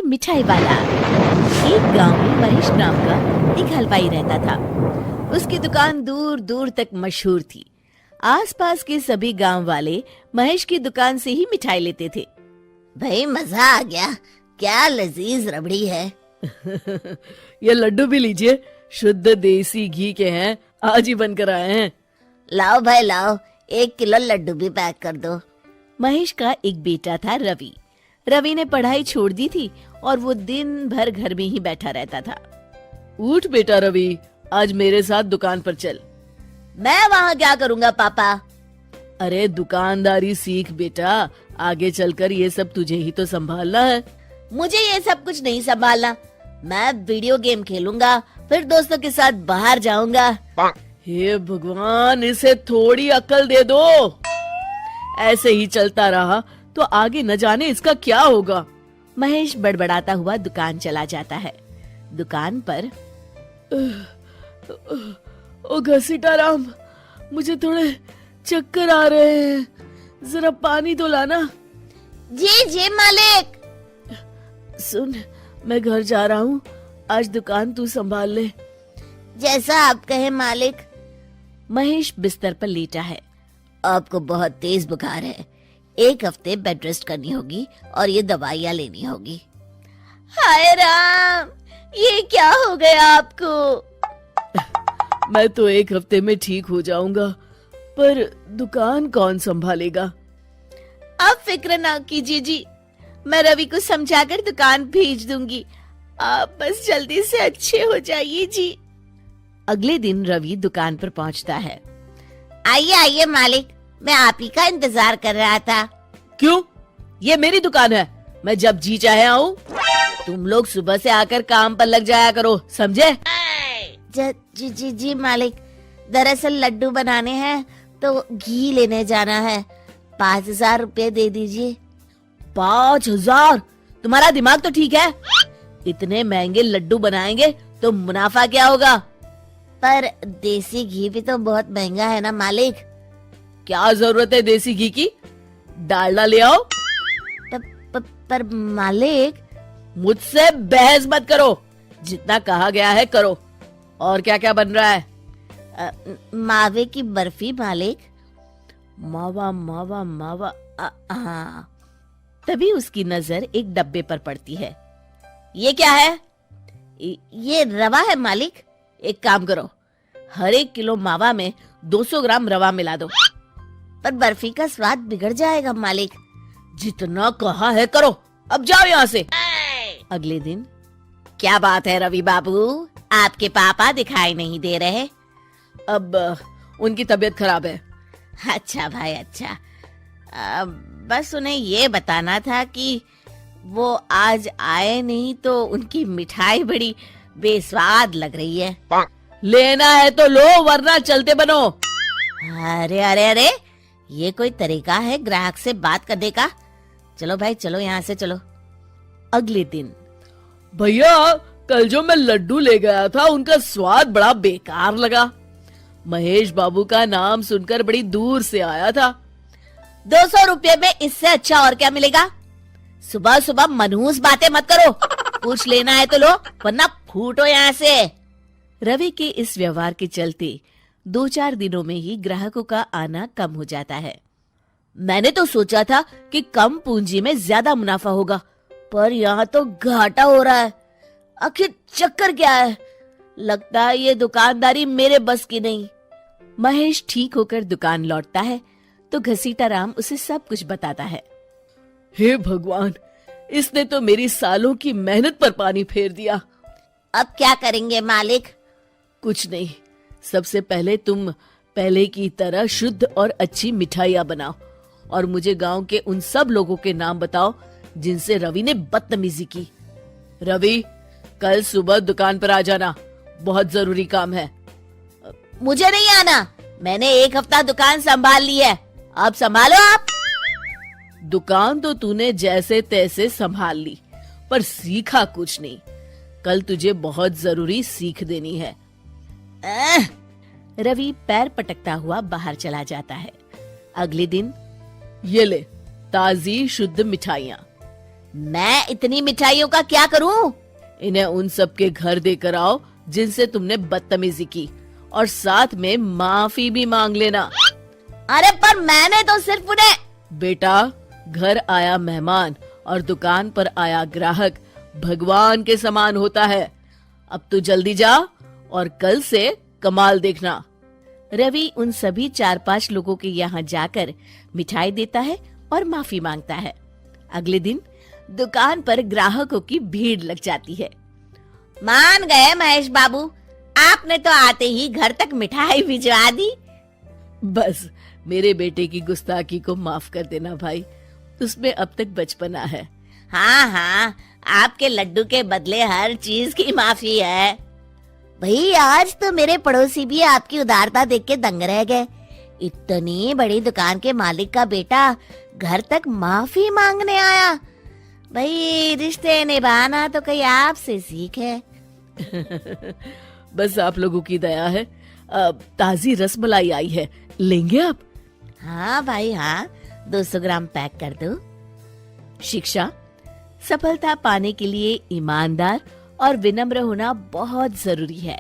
मिठाई वाला। एक गांव में महेश नाम का एक हलवाई रहता था। उसकी दुकान दूर दूर तक मशहूर थी। आसपास के सभी गांव वाले महेश की दुकान से ही मिठाई लेते थे। भाई मजा आ गया, क्या लजीज रबड़ी है। ये लड्डू भी लीजिए, शुद्ध देसी घी के हैं, आज ही बनकर आए हैं। लाओ भाई लाओ, 1 किलो लड्डू भी पैक कर दो। महेश का एक बेटा था रवि। रवि ने पढ़ाई छोड़ दी थी और वो दिन भर घर में ही बैठा रहता था। उठ बेटा रवि, आज मेरे साथ दुकान पर चल। मैं वहाँ क्या करूँगा पापा? अरे दुकानदारी सीख बेटा, आगे चलकर ये सब तुझे ही तो संभालना है। मुझे ये सब कुछ नहीं संभालना। मैं वीडियो गेम खेलूंगा, फिर दोस्तों के साथ बाहर जाऊंगा। हे भगवान, इसे थोड़ी अक्ल दे दो। ऐसे ही चलता रहा तो आगे न जाने इसका क्या होगा। महेश बड़बड़ाता हुआ दुकान चला जाता है। दुकान पर ओ घसीटाराम, मुझे थोड़े चक्कर आ रहे हैं, जरा पानी तो लाना। जी जी मालिक। सुन, मैं घर जा रहा हूँ, आज दुकान तू संभाल ले। जैसा आप कहे मालिक। महेश बिस्तर पर लेटा है। आपको बहुत तेज बुखार है, 1 हफ्ते बेड रेस्ट करनी होगी और ये दवाइयाँ लेनी होगी। हाय राम, ये क्या हो गया आपको? मैं तो 1 हफ्ते में ठीक हो जाऊंगा, पर दुकान कौन संभालेगा? आप फिक्र ना कीजिए जी, मैं रवि को समझाकर दुकान भेज दूंगी। आप बस जल्दी से अच्छे हो जाइए जी। अगले दिन रवि दुकान पर पहुंचता है। आइए आइए मालिक, मैं आप ही का इंतजार कर रहा था। क्यों? ये मेरी दुकान है, मैं जब जी चाहे आऊं। तुम लोग सुबह से आकर काम पर लग जाया करो, समझे? जी जी जी मालिक, दरअसल लड्डू बनाने हैं तो घी लेने जाना है, 5,000 रुपए दे दीजिए। 5,000? तुम्हारा दिमाग तो ठीक है? इतने महंगे लड्डू बनाएंगे तो मुनाफा क्या होगा? पर देसी घी भी तो बहुत महंगा है ना मालिक। क्या जरूरत है देसी घी की? डालडा ले आओ। पर मालिक। मुझसे बहस मत करो, जितना कहा गया है करो। और क्या क्या बन रहा है? मावे की बर्फी मालिक। मावा मावा मावा। हाँ। तभी उसकी नजर एक डब्बे पर पड़ती है। ये क्या है? ये रवा है मालिक। एक काम करो, हर 1 किलो मावा में 200 ग्राम रवा मिला दो। पर बर्फी का स्वाद बिगड़ जाएगा मालिक। जितना कहा है करो, अब जाओ यहाँ से। अगले दिन। क्या बात है रवि बाबू, आपके पापा दिखाई नहीं दे रहे? अब उनकी तबीयत खराब है। अच्छा भाई अच्छा। बस उन्हें ये बताना था कि वो आज आए नहीं तो उनकी मिठाई बड़ी बेस्वाद लग रही है। लेना है तो लो, वरना चलते बनो। अरे अरे अरे, ये कोई तरीका है ग्राहक से बात करने का? चलो भाई चलो, यहाँ से चलो। अगले दिन। भैया, कल जो मैं लड्डू ले गया था उनका स्वाद बड़ा बेकार लगा। महेश बाबू का नाम सुनकर बड़ी दूर से आया था। 200 रुपये में इससे अच्छा और क्या मिलेगा? सुबह सुबह मनहूस बातें मत करो। कुछ लेना है तो लो, वरना फूटो यहाँ से। रवि के इस व्यवहार के चलते 2-4 दिनों में ही ग्राहकों का आना कम हो जाता है। मैंने तो सोचा था कि कम पूंजी में ज्यादा मुनाफा होगा, पर यहाँ तो घाटा हो रहा है। आखिर चक्कर क्या है? लगता है ये दुकानदारी मेरे बस की नहीं। महेश ठीक होकर दुकान लौटता है तो घसीटाराम उसे सब कुछ बताता है। हे भगवान, इसने तो मेरी सालों की मेहनत पर पानी फेर दिया। अब क्या करेंगे मालिक? कुछ नहीं, सबसे पहले तुम पहले की तरह शुद्ध और अच्छी मिठाइयाँ बनाओ और मुझे गांव के उन सब लोगों के नाम बताओ जिनसे रवि ने बदतमीजी की। रवि, कल सुबह दुकान पर आ जाना, बहुत जरूरी काम है। मुझे नहीं आना, मैंने 1 हफ्ता दुकान संभाल ली है, अब संभालो आप। दुकान तो तूने जैसे तैसे संभाल ली, पर सीखा कुछ नहीं। कल तुझे बहुत जरूरी सीख देनी है। रवि पैर पटकता हुआ बाहर चला जाता है। अगले दिन। ये ले ताजी शुद्ध मिठाइयाँ। मैं इतनी मिठाइयों का क्या करूं? इन्हें उन सब के घर देकर आओ जिनसे तुमने बदतमीजी की, और साथ में माफी भी मांग लेना। अरे पर मैंने तो सिर्फ उन्हें। बेटा, घर आया मेहमान और दुकान पर आया ग्राहक भगवान के समान होता है। अब तू जल्दी जा और कल से कमाल देखना। रवि उन सभी 4-5 लोगों के यहाँ जाकर मिठाई देता है और माफी मांगता है। अगले दिन दुकान पर ग्राहकों की भीड़ लग जाती है। मान गए महेश बाबू, आपने तो आते ही घर तक मिठाई भिजवा दी। बस मेरे बेटे की गुस्ताखी को माफ कर देना भाई, उसमें अब तक बचपना है। हाँ हाँ, आपके लड्डू के बदले हर चीज की माफी है। भाई आज तो मेरे पड़ोसी भी आपकी उदारता देख के दंग रह गए। इतनी बड़ी दुकान के मालिक का बेटा घर तक माफी मांगने आया। भाई रिश्ते निभाना तो कहीं आपसे सीखे। बस आप लोगों की दया है। ताजी रसमलाई आई है, लेंगे आप? हाँ भाई हाँ, 200 ग्राम पैक कर दो। शिक्षा, सफलता पाने के लिए ईमानदार और विनम्र होना बहुत जरूरी है।